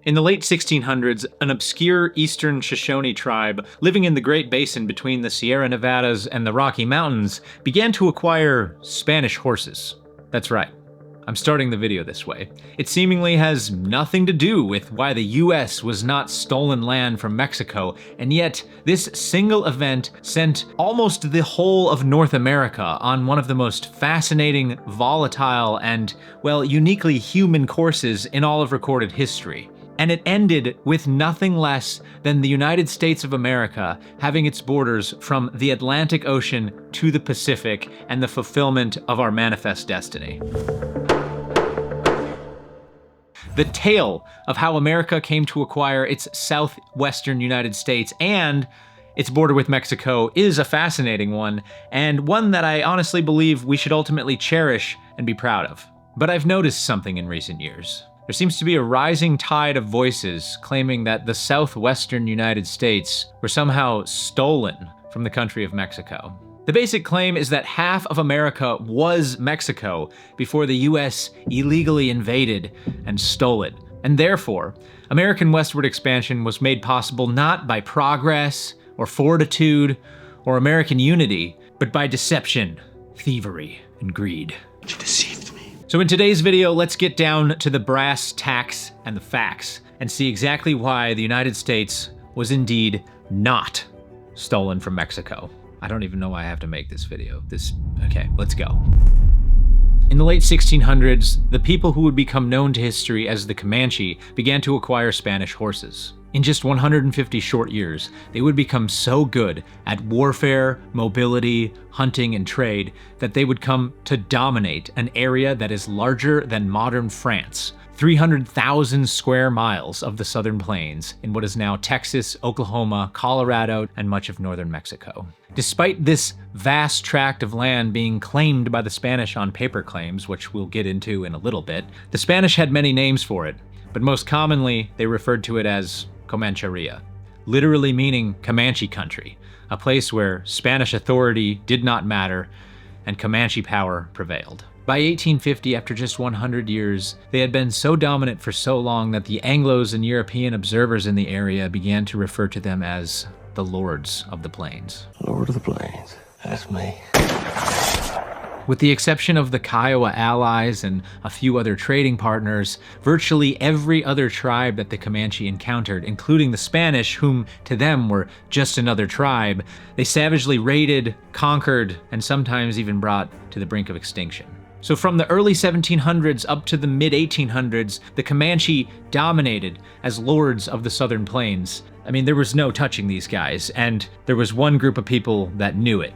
In the late 1600s, an obscure eastern Shoshone tribe living in the Great Basin between the Sierra Nevadas and the Rocky Mountains began to acquire Spanish horses. That's right. I'm starting the video this way. It seemingly has nothing to do with why the US was not stolen land from Mexico, and yet this single event sent almost the whole of North America on one of the most fascinating, volatile, and, well, uniquely human courses in all of recorded history. And it ended with nothing less than the United States of America having its borders from the Atlantic Ocean to the Pacific and the fulfillment of our manifest destiny. The tale of how America came to acquire its southwestern United States and its border with Mexico is a fascinating one, and one that I honestly believe we should ultimately cherish and be proud of. But I've noticed something in recent years. There seems to be a rising tide of voices claiming that the southwestern United States were somehow stolen from the country of Mexico. The basic claim is that half of America was Mexico before the US illegally invaded and stole it. And therefore, American westward expansion was made possible not by progress or fortitude or American unity, but by deception, thievery, and greed. You deceived me. So in today's video, let's get down to the brass tacks and the facts and see exactly why the United States was indeed not stolen from Mexico. I don't even know why I have to make this video. Okay, let's go. In the late 1600s, the people who would become known to history as the Comanche began to acquire Spanish horses. In just 150 short years, they would become so good at warfare, mobility, hunting, and trade that they would come to dominate an area that is larger than modern France. 300,000 square miles of the southern plains in what is now Texas, Oklahoma, Colorado, and much of northern Mexico. Despite this vast tract of land being claimed by the Spanish on paper claims, which we'll get into in a little bit, the Spanish had many names for it, but most commonly they referred to it as Comancheria, literally meaning Comanche country, a place where Spanish authority did not matter and Comanche power prevailed. By 1850, after just 100 years, they had been so dominant for so long that the Anglos and European observers in the area began to refer to them as the Lords of the Plains. Lord of the Plains, that's me. With the exception of the Kiowa allies and a few other trading partners, virtually every other tribe that the Comanche encountered, including the Spanish, whom to them were just another tribe, they savagely raided, conquered, and sometimes even brought to the brink of extinction. So from the early 1700s up to the mid-1800s, the Comanche dominated as lords of the southern plains. I mean, there was no touching these guys, and there was one group of people that knew it,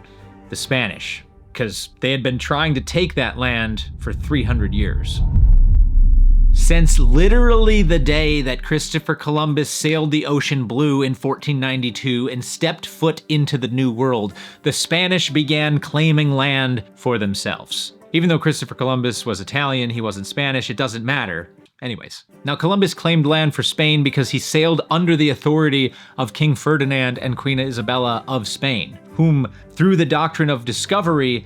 the Spanish, because they had been trying to take that land for 300 years. Since literally the day that Christopher Columbus sailed the ocean blue in 1492 and stepped foot into the New World, the Spanish began claiming land for themselves. Even though Christopher Columbus was Italian, he wasn't Spanish, it doesn't matter. Anyways, now Columbus claimed land for Spain because he sailed under the authority of King Ferdinand and Queen Isabella of Spain, whom, through the doctrine of discovery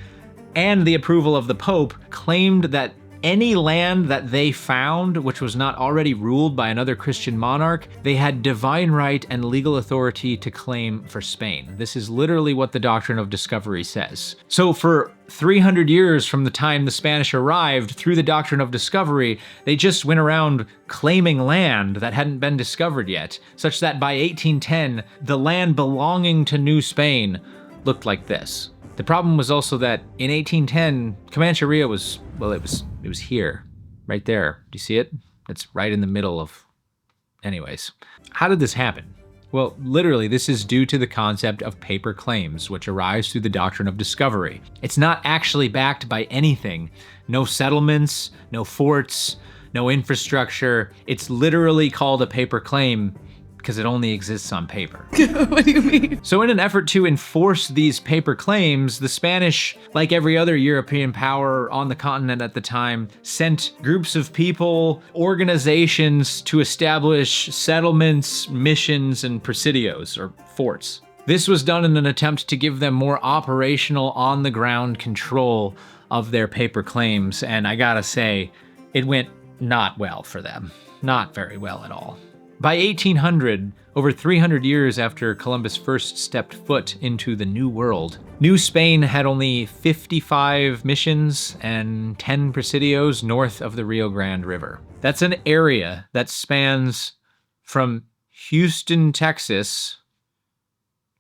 and the approval of the Pope, claimed that any land that they found, which was not already ruled by another Christian monarch, they had divine right and legal authority to claim for Spain. This is literally what the doctrine of discovery says. So for 300 years from the time the Spanish arrived through the doctrine of discovery, they just went around claiming land that hadn't been discovered yet, such that by 1810, the land belonging to New Spain looked like this. The problem was also that in 1810, Comancheria was, well, it was here, right there. Do you see it? It's right in the middle of... Anyways, how did this happen? Well, literally, this is due to the concept of paper claims, which arise through the doctrine of discovery. It's not actually backed by anything. No settlements, no forts, no infrastructure. It's literally called a paper claim because it only exists on paper. What do you mean? So in an effort to enforce these paper claims, the Spanish, like every other European power on the continent at the time, sent groups of people, organizations to establish settlements, missions, and presidios, or forts. This was done in an attempt to give them more operational, on-the-ground control of their paper claims, and I gotta say, it went not well for them. Not very well at all. By 1800, over 300 years after Columbus first stepped foot into the New World, New Spain had only 55 missions and 10 presidios north of the Rio Grande River. That's an area that spans from Houston, Texas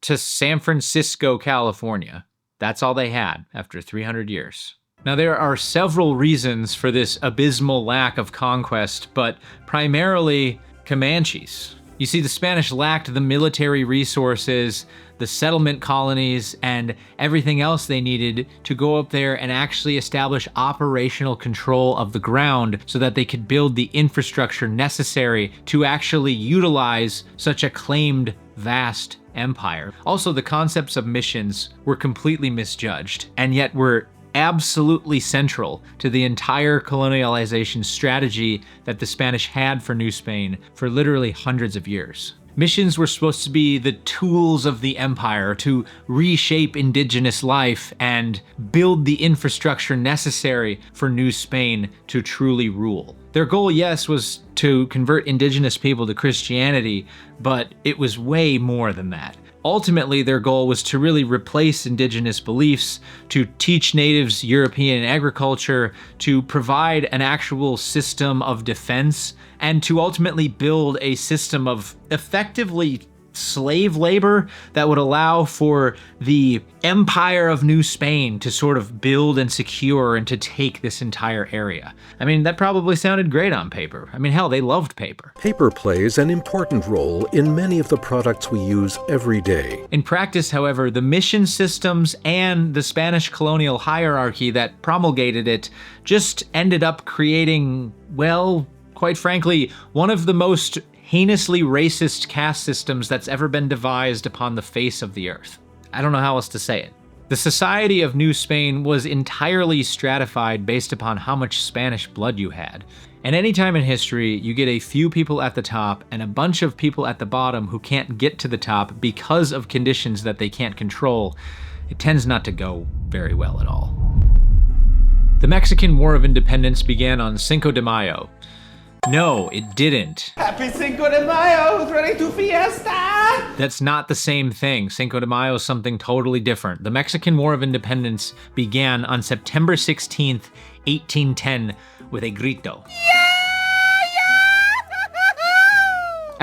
to San Francisco, California. That's all they had after 300 years. Now, there are several reasons for this abysmal lack of conquest, but primarily Comanches. You see, the Spanish lacked the military resources, the settlement colonies, and everything else they needed to go up there and actually establish operational control of the ground so that they could build the infrastructure necessary to actually utilize such a claimed vast empire. Also, the concepts of missions were completely misjudged, and yet were absolutely central to the entire colonialization strategy that the Spanish had for New Spain for literally hundreds of years. Missions were supposed to be the tools of the empire to reshape indigenous life and build the infrastructure necessary for New Spain to truly rule. Their goal, yes, was to convert indigenous people to Christianity, but it was way more than that. Ultimately, their goal was to really replace indigenous beliefs, to teach natives European agriculture, to provide an actual system of defense, and to ultimately build a system of effectively slave labor that would allow for the Empire of New Spain to sort of build and secure and to take this entire area. I mean, that probably sounded great on paper. I mean, hell, they loved paper. Paper plays an important role in many of the products we use every day. In practice, however, the mission systems and the Spanish colonial hierarchy that promulgated it just ended up creating, well, quite frankly, one of the most heinously racist caste systems that's ever been devised upon the face of the earth. I don't know how else to say it. The society of New Spain was entirely stratified based upon how much Spanish blood you had. And any time in history, you get a few people at the top and a bunch of people at the bottom who can't get to the top because of conditions that they can't control, it tends not to go very well at all. The Mexican War of Independence began on Cinco de Mayo. No, it didn't. Happy Cinco de Mayo, who's ready to fiesta? That's not the same thing. Cinco de Mayo is something totally different. The Mexican War of Independence began on September 16th, 1810, with a grito.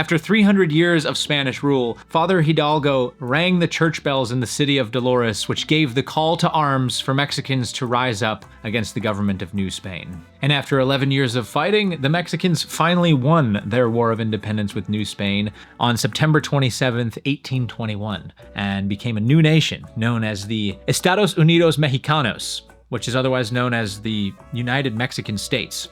After 300 years of Spanish rule, Father Hidalgo rang the church bells in the city of Dolores, which gave the call to arms for Mexicans to rise up against the government of New Spain. And after 11 years of fighting, the Mexicans finally won their War of Independence with New Spain on September 27th, 1821, and became a new nation known as the Estados Unidos Mexicanos, which is otherwise known as the United Mexican States.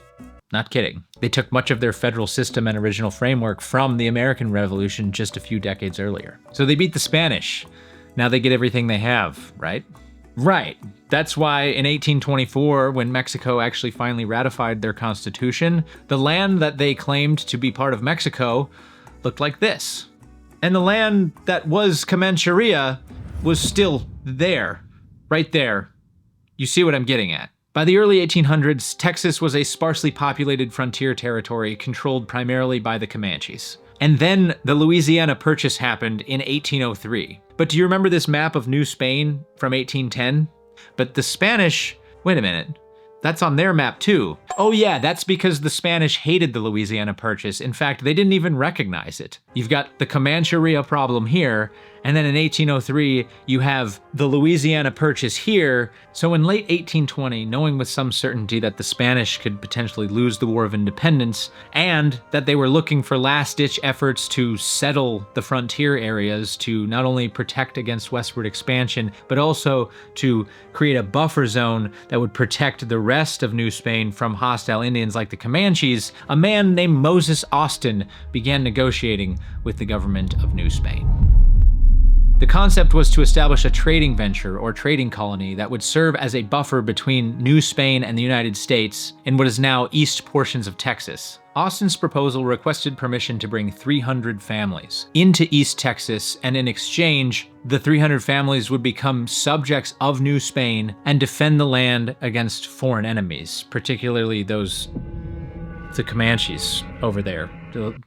Not kidding. They took much of their federal system and original framework from the American Revolution just a few decades earlier. So they beat the Spanish. Now they get everything they have, right? Right. That's why in 1824, when Mexico actually finally ratified their constitution, the land that they claimed to be part of Mexico looked like this. And the land that was Comancheria was still there, right there. You see what I'm getting at. By the early 1800s, Texas was a sparsely populated frontier territory controlled primarily by the Comanches. And then the Louisiana Purchase happened in 1803. But do you remember this map of New Spain from 1810? But the Spanish, wait a minute, that's on their map too. Oh yeah, that's because the Spanish hated the Louisiana Purchase. In fact, they didn't even recognize it. You've got the Comancheria problem here, and then in 1803, you have the Louisiana Purchase here. So in late 1820, knowing with some certainty that the Spanish could potentially lose the War of Independence, and that they were looking for last-ditch efforts to settle the frontier areas to not only protect against westward expansion, but also to create a buffer zone that would protect the rest of New Spain from hostile Indians like the Comanches, a man named Moses Austin began negotiating with the government of New Spain. The concept was to establish a trading venture or trading colony that would serve as a buffer between New Spain and the United States in what is now east portions of Texas. Austin's proposal requested permission to bring 300 families into East Texas, and in exchange, the 300 families would become subjects of New Spain and defend the land against foreign enemies, particularly those the Comanches over there.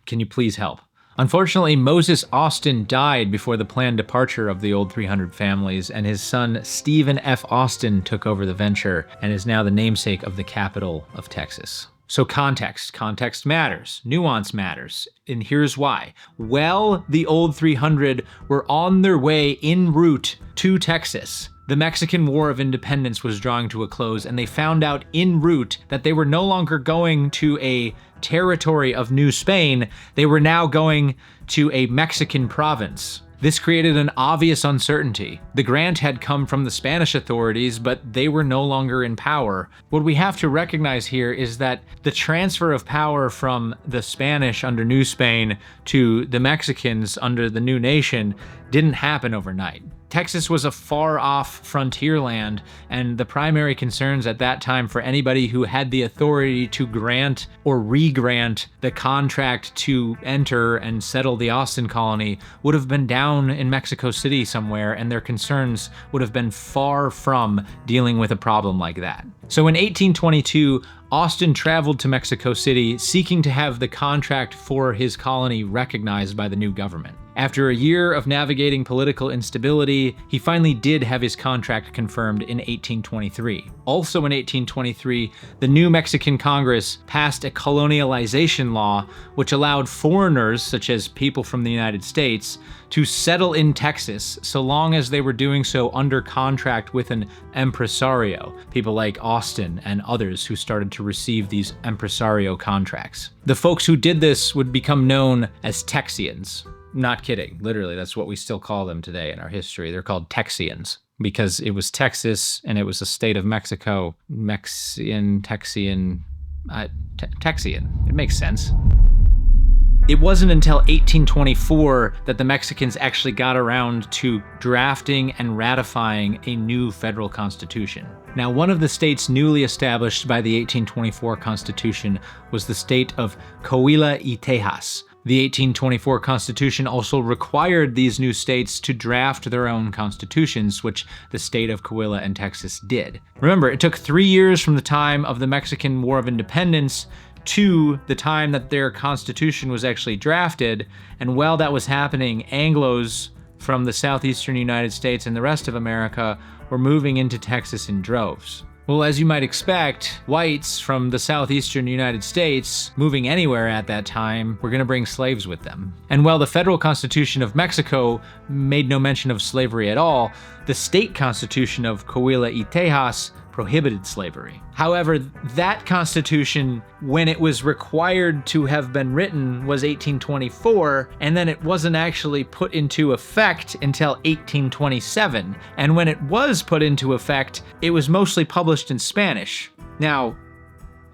Can you please help? Unfortunately, Moses Austin died before the planned departure of the old 300 families, and his son Stephen F. Austin took over the venture and is now the namesake of the capital of Texas. So context matters, nuance matters, and here's why. Well, the old 300 were on their way en route to Texas. The Mexican War of Independence was drawing to a close, and they found out en route that they were no longer going to a territory of New Spain, they were now going to a Mexican province. This created an obvious uncertainty. The grant had come from the Spanish authorities, but they were no longer in power. What we have to recognize here is that the transfer of power from the Spanish under New Spain to the Mexicans under the new nation didn't happen overnight. Texas was a far-off frontier land, and the primary concerns at that time for anybody who had the authority to grant or re-grant the contract to enter and settle the Austin colony would have been down in Mexico City somewhere, and their concerns would have been far from dealing with a problem like that. So in 1822, Austin traveled to Mexico City seeking to have the contract for his colony recognized by the new government. After a year of navigating political instability, he finally did have his contract confirmed in 1823. Also in 1823, the new Mexican Congress passed a colonialization law which allowed foreigners, such as people from the United States, to settle in Texas so long as they were doing so under contract with an impresario, people like Austin and others who started to receive these impresario contracts. The folks who did this would become known as Texians. Not kidding, literally, that's what we still call them today in our history. They're called Texians because it was Texas and it was a state of Mexico. Texian. It makes sense. It wasn't until 1824 that the Mexicans actually got around to drafting and ratifying a new federal constitution. Now, one of the states newly established by the 1824 Constitution was the state of Coahuila y Tejas. The 1824 Constitution also required these new states to draft their own constitutions, which the state of Coahuila and Texas did. Remember, it took 3 years from the time of the Mexican War of Independence to the time that their constitution was actually drafted, and while that was happening, Anglos from the southeastern United States and the rest of America were moving into Texas in droves. Well, as you might expect, whites from the southeastern United States, moving anywhere at that time, were going to bring slaves with them. And while the federal constitution of Mexico made no mention of slavery at all, the state constitution of Coahuila y Tejas prohibited slavery. However, that constitution, when it was required to have been written, was 1824, and then it wasn't actually put into effect until 1827. And when it was put into effect, it was mostly published in Spanish. Now,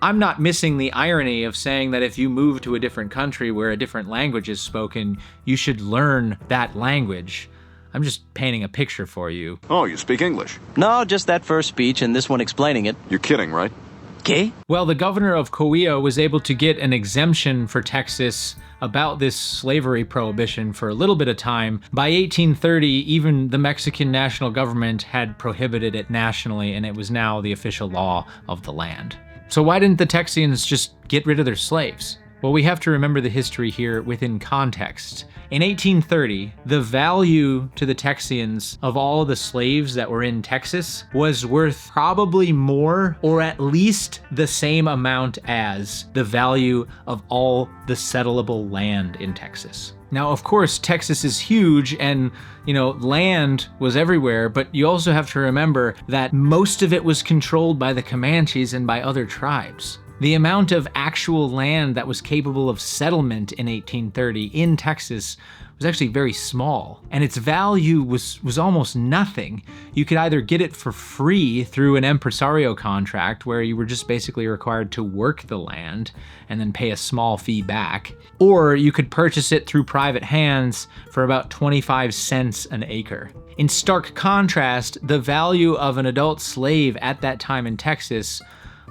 I'm not missing the irony of saying that if you move to a different country where a different language is spoken, you should learn that language. I'm just painting a picture for you. Oh, you speak English? No, just that first speech and this one explaining it. You're kidding, right? ¿Qué? Well, the governor of Coahuila was able to get an exemption for Texas about this slavery prohibition for a little bit of time. By 1830, even the Mexican national government had prohibited it nationally, and it was now the official law of the land. So why didn't the Texians just get rid of their slaves? Well, we have to remember the history here within context. In 1830, the value to the Texians of all of the slaves that were in Texas was worth probably more, or at least the same amount as the value of all the settleable land in Texas. Now, of course, Texas is huge and, land was everywhere, but you also have to remember that most of it was controlled by the Comanches and by other tribes. The amount of actual land that was capable of settlement in 1830 in Texas was actually very small, and its value was almost nothing. You could either get it for free through an impresario contract where you were just basically required to work the land and then pay a small fee back, or you could purchase it through private hands for about 25 cents an acre. In stark contrast, the value of an adult slave at that time in Texas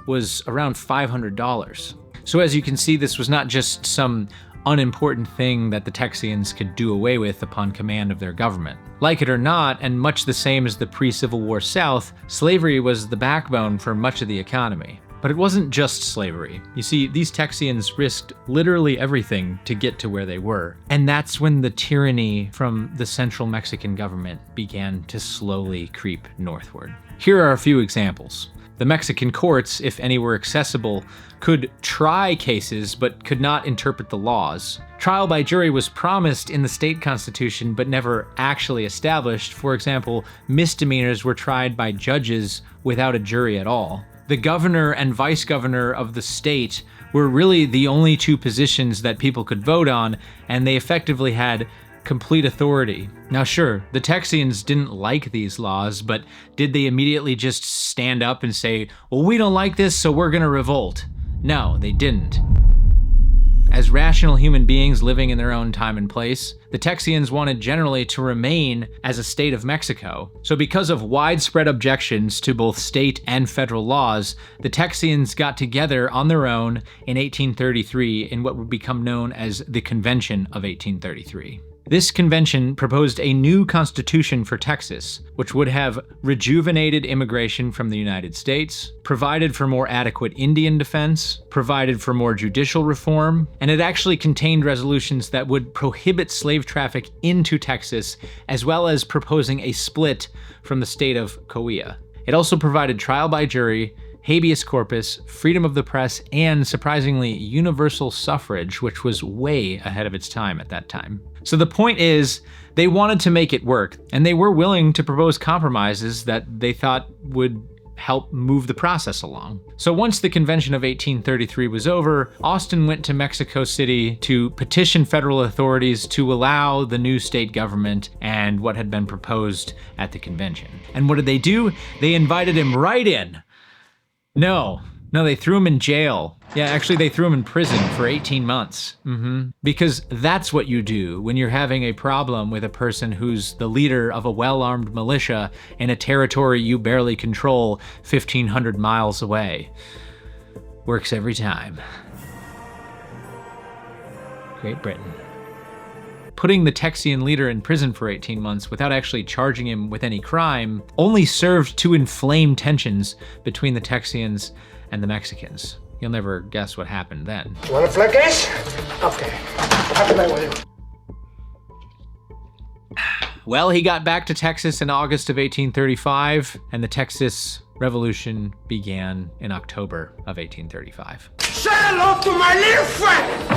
was around $500. So as you can see, this was not just some unimportant thing that the Texians could do away with upon command of their government. Like it or not, and much the same as the pre-Civil War South, slavery was the backbone for much of the economy. But it wasn't just slavery. You see, these Texians risked literally everything to get to where they were. And that's when the tyranny from the central Mexican government began to slowly creep northward. Here are a few examples. The Mexican courts, if any were accessible, could try cases but could not interpret the laws. Trial by jury was promised in the state constitution but never actually established. For example, misdemeanors were tried by judges without a jury at all. The governor and vice governor of the state were really the only two positions that people could vote on, and they effectively had complete authority. Now sure, the Texians didn't like these laws, but did they immediately just stand up and say, well, we don't like this, so we're gonna revolt? No, they didn't. As rational human beings living in their own time and place, the Texians wanted generally to remain as a state of Mexico. So because of widespread objections to both state and federal laws, the Texians got together on their own in 1833 in what would become known as the Convention of 1833. This convention proposed a new constitution for Texas, which would have rejuvenated immigration from the United States, provided for more adequate Indian defense, provided for more judicial reform, and it actually contained resolutions that would prohibit slave traffic into Texas, as well as proposing a split from the state of Coahuila. It also provided trial by jury, habeas corpus, freedom of the press, and surprisingly, universal suffrage, which was way ahead of its time at that time. So the point is, they wanted to make it work, and they were willing to propose compromises that they thought would help move the process along. So once the Convention of 1833 was over, Austin went to Mexico City to petition federal authorities to allow the new state government and what had been proposed at the convention. And what did they do? They invited him right in. No, they threw him in jail. Yeah, actually they threw him in prison for 18 months. Because that's what you do when you're having a problem with a person who's the leader of a well-armed militia in a territory you barely control 1,500 miles away. Works every time. Great Britain. Putting the Texian leader in prison for 18 months without actually charging him with any crime only served to inflame tensions between the Texians and the Mexicans. You'll never guess what happened then. You want a flick ace? Okay. I'll play with you. Well, he got back to Texas in August of 1835, and the Texas Revolution began in October of 1835. Say hello to my little friend!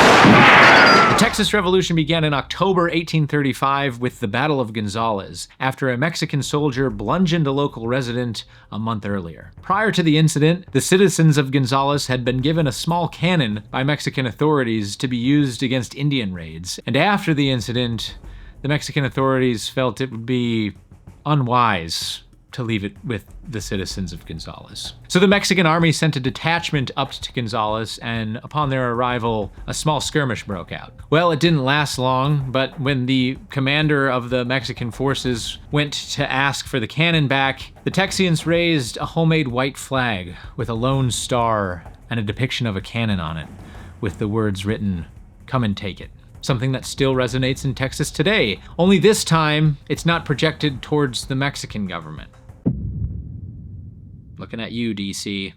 The Texas Revolution began in October 1835 with the Battle of Gonzales, after a Mexican soldier bludgeoned a local resident a month earlier. Prior to the incident, the citizens of Gonzales had been given a small cannon by Mexican authorities to be used against Indian raids, and after the incident, the Mexican authorities felt it would be unwise to leave it with the citizens of Gonzales. So the Mexican army sent a detachment up to Gonzales, and upon their arrival, a small skirmish broke out. Well, it didn't last long, but when the commander of the Mexican forces went to ask for the cannon back, the Texians raised a homemade white flag with a lone star and a depiction of a cannon on it, with the words written, "Come and take it." Something that still resonates in Texas today. Only this time, it's not projected towards the Mexican government. Looking at you, DC.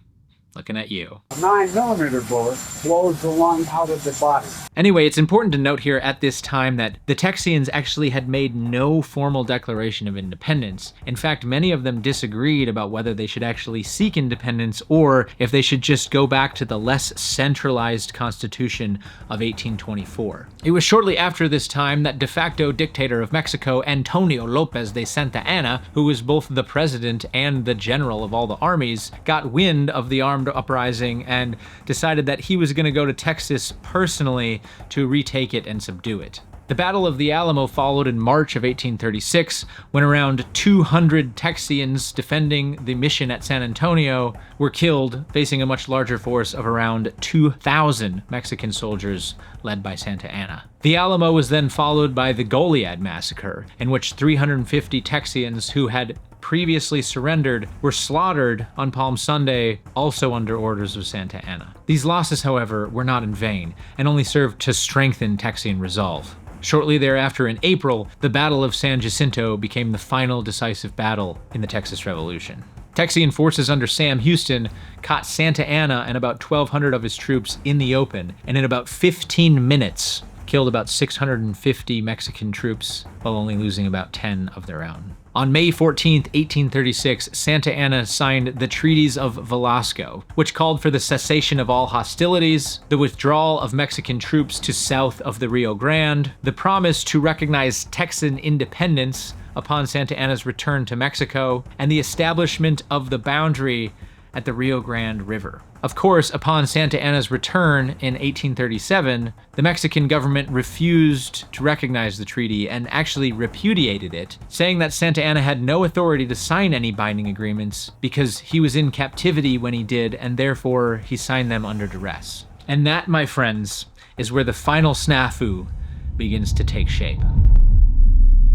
Looking at you. A 9mm bullet blows the lung out of the body. Anyway, it's important to note here at this time that the Texians actually had made no formal declaration of independence. In fact, many of them disagreed about whether they should actually seek independence or if they should just go back to the less centralized Constitution of 1824. It was shortly after this time that de facto dictator of Mexico, Antonio López de Santa Anna, who was both the president and the general of all the armies, got wind of the armed uprising and decided that he was going to go to Texas personally to retake it and subdue it. The Battle of the Alamo followed in March of 1836, when around 200 Texians defending the mission at San Antonio were killed, facing a much larger force of around 2,000 Mexican soldiers led by Santa Anna. The Alamo was then followed by the Goliad Massacre, in which 350 Texians who had previously surrendered were slaughtered on Palm Sunday, also under orders of Santa Anna. These losses, however, were not in vain, and only served to strengthen Texian resolve. Shortly thereafter, in April, the Battle of San Jacinto became the final decisive battle in the Texas Revolution. Texian forces under Sam Houston caught Santa Anna and about 1,200 of his troops in the open, and in about 15 minutes killed about 650 Mexican troops while only losing about 10 of their own. On May 14, 1836, Santa Anna signed the Treaties of Velasco, which called for the cessation of all hostilities, the withdrawal of Mexican troops to south of the Rio Grande, the promise to recognize Texan independence upon Santa Anna's return to Mexico, and the establishment of the boundary at the Rio Grande River. Of course, upon Santa Anna's return in 1837, the Mexican government refused to recognize the treaty and actually repudiated it, saying that Santa Anna had no authority to sign any binding agreements because he was in captivity when he did, and therefore he signed them under duress. And that, my friends, is where the final snafu begins to take shape.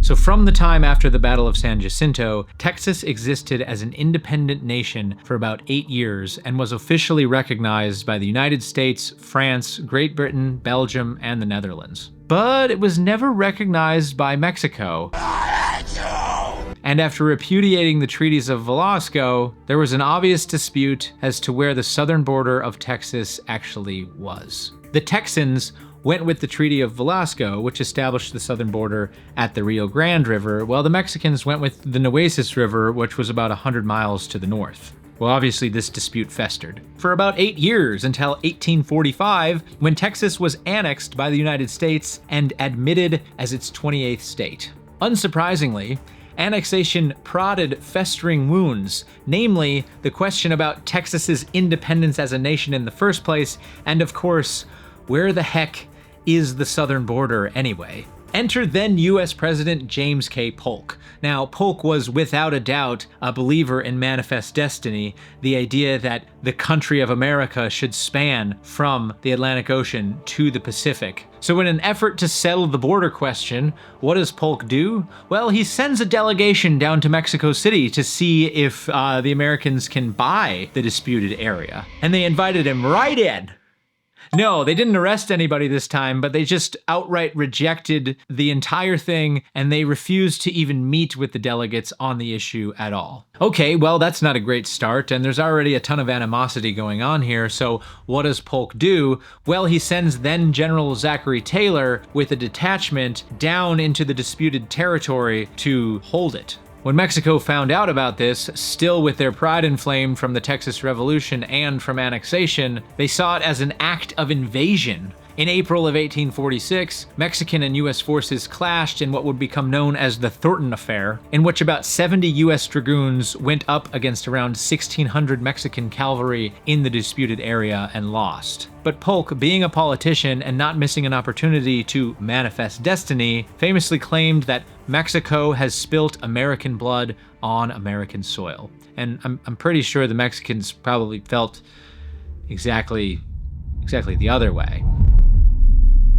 So from the time after the Battle of San Jacinto, Texas existed as an independent nation for about 8 years and was officially recognized by the United States, France, Great Britain, Belgium, and the Netherlands. But it was never recognized by Mexico. And after repudiating the treaties of Velasco, there was an obvious dispute as to where the southern border of Texas actually was. The Texans went with the Treaty of Velasco, which established the southern border at the Rio Grande River, while the Mexicans went with the Nueces River, which was about 100 miles to the north. Well, obviously this dispute festered for about 8 years until 1845, when Texas was annexed by the United States and admitted as its 28th state. Unsurprisingly, annexation prodded festering wounds, namely the question about Texas's independence as a nation in the first place, and of course, where the heck is the southern border anyway? Enter then US President James K. Polk. Now, Polk was without a doubt a believer in manifest destiny, the idea that the country of America should span from the Atlantic Ocean to the Pacific. So in an effort to settle the border question, what does Polk do? Well, he sends a delegation down to Mexico City to see if the Americans can buy the disputed area. And they invited him right in. No, they didn't arrest anybody this time, but they just outright rejected the entire thing, and they refused to even meet with the delegates on the issue at all. Okay, well, that's not a great start, and there's already a ton of animosity going on here, so what does Polk do? Well, he sends then General Zachary Taylor with a detachment down into the disputed territory to hold it. When Mexico found out about this, still with their pride inflamed from the Texas Revolution and from annexation, they saw it as an act of invasion. In April of 1846, Mexican and US forces clashed in what would become known as the Thornton Affair, in which about 70 US dragoons went up against around 1,600 Mexican cavalry in the disputed area and lost. But Polk, being a politician and not missing an opportunity to manifest destiny, famously claimed that Mexico has spilt American blood on American soil. And I'm pretty sure the Mexicans probably felt exactly the other way.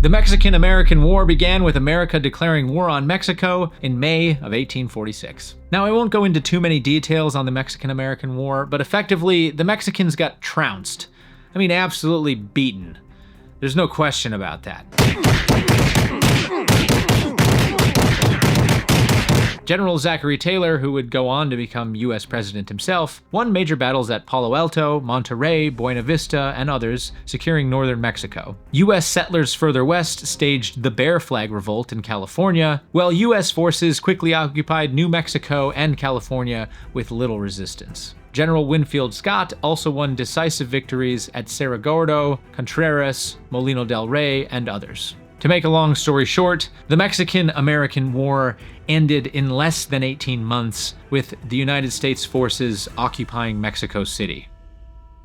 The Mexican-American War began with America declaring war on Mexico in May of 1846. Now, I won't go into too many details on the Mexican-American War, but effectively, the Mexicans got trounced. I mean, absolutely beaten. There's no question about that. General Zachary Taylor, who would go on to become US president himself, won major battles at Palo Alto, Monterrey, Buena Vista, and others, securing northern Mexico. US settlers further west staged the Bear Flag Revolt in California, while US forces quickly occupied New Mexico and California with little resistance. General Winfield Scott also won decisive victories at Cerro Gordo, Contreras, Molino del Rey, and others. To make a long story short, the Mexican-American War ended in less than 18 months, with the United States forces occupying Mexico City.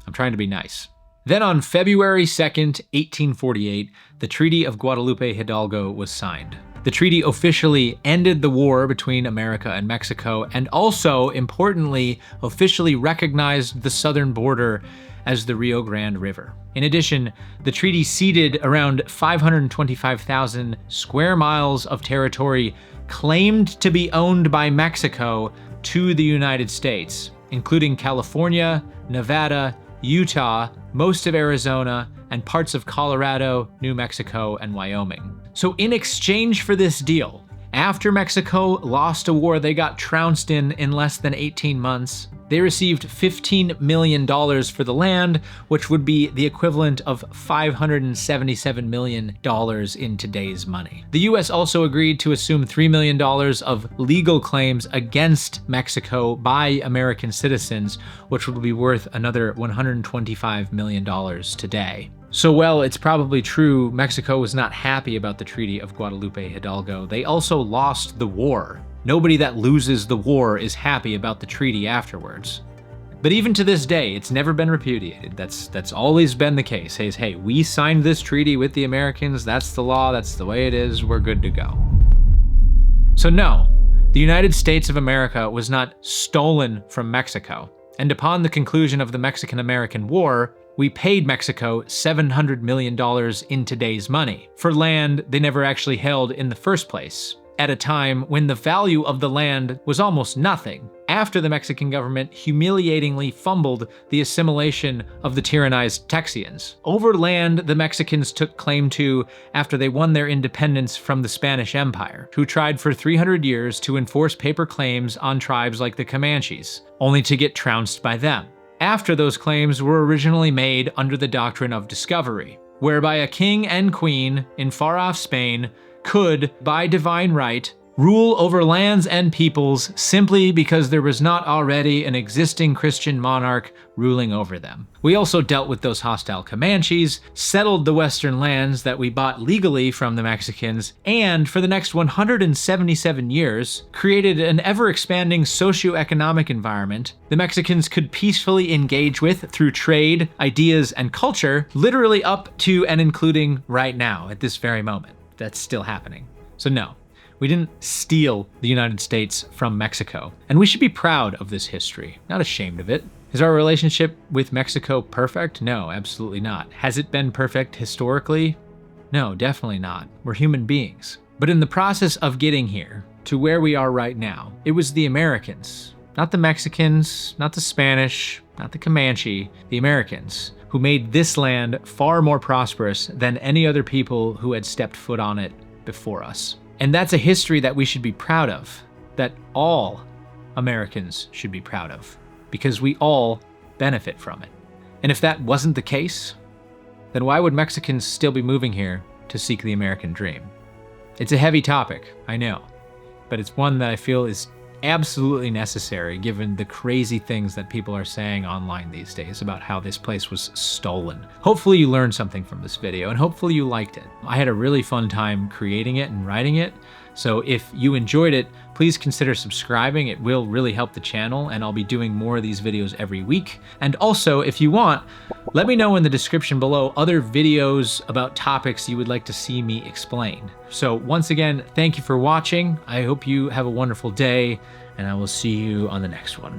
I'm trying to be nice. Then on February 2nd, 1848, the Treaty of Guadalupe Hidalgo was signed. The treaty officially ended the war between America and Mexico, and also, importantly, officially recognized the southern border as the Rio Grande River. In addition, the treaty ceded around 525,000 square miles of territory claimed to be owned by Mexico to the United States, including California, Nevada, Utah, most of Arizona, and parts of Colorado, New Mexico, and Wyoming. So in exchange for this deal, After Mexico lost a war they got trounced in less than 18 months, they received $15 million for the land, which would be the equivalent of $577 million in today's money. The US also agreed to assume $3 million of legal claims against Mexico by American citizens, which would be worth another $125 million today. So while it's probably true Mexico was not happy about the Treaty of Guadalupe Hidalgo, they also lost the war. Nobody that loses the war is happy about the treaty afterwards. But even to this day, it's never been repudiated. That's always been the case. Hey, we signed this treaty with the Americans, that's the law, that's the way it is, we're good to go. So no, the United States of America was not stolen from Mexico. And upon the conclusion of the Mexican-American War, we paid Mexico $700 million in today's money for land they never actually held in the first place, at a time when the value of the land was almost nothing, after the Mexican government humiliatingly fumbled the assimilation of the tyrannized Texians. Over land the Mexicans took claim to after they won their independence from the Spanish Empire, who tried for 300 years to enforce paper claims on tribes like the Comanches, only to get trounced by them. After those claims were originally made under the Doctrine of Discovery, whereby a king and queen in far-off Spain could, by divine right, rule over lands and peoples simply because there was not already an existing Christian monarch ruling over them. We also dealt with those hostile Comanches, settled the western lands that we bought legally from the Mexicans, and for the next 177 years, created an ever-expanding socio-economic environment the Mexicans could peacefully engage with through trade, ideas, and culture, literally up to and including right now, at this very moment. That's still happening. So no. We didn't steal the United States from Mexico, and we should be proud of this history, not ashamed of it. Is our relationship with Mexico perfect? No, absolutely not. Has it been perfect historically? No, definitely not. We're human beings. But in the process of getting here, to where we are right now, it was the Americans, not the Mexicans, not the Spanish, not the Comanche, the Americans, who made this land far more prosperous than any other people who had stepped foot on it before us. And that's a history that we should be proud of, that all Americans should be proud of, because we all benefit from it. And if that wasn't the case, then why would Mexicans still be moving here to seek the American dream? It's a heavy topic, I know, but it's one that I feel is absolutely necessary given the crazy things that people are saying online these days about how this place was stolen. Hopefully you learned something from this video, and hopefully you liked it. I had a really fun time creating it and writing it, so if you enjoyed it, please consider subscribing. It will really help the channel, and I'll be doing more of these videos every week. And also, if you want, let me know in the description below other videos about topics you would like to see me explain. So once again, thank you for watching. I hope you have a wonderful day, and I will see you on the next one.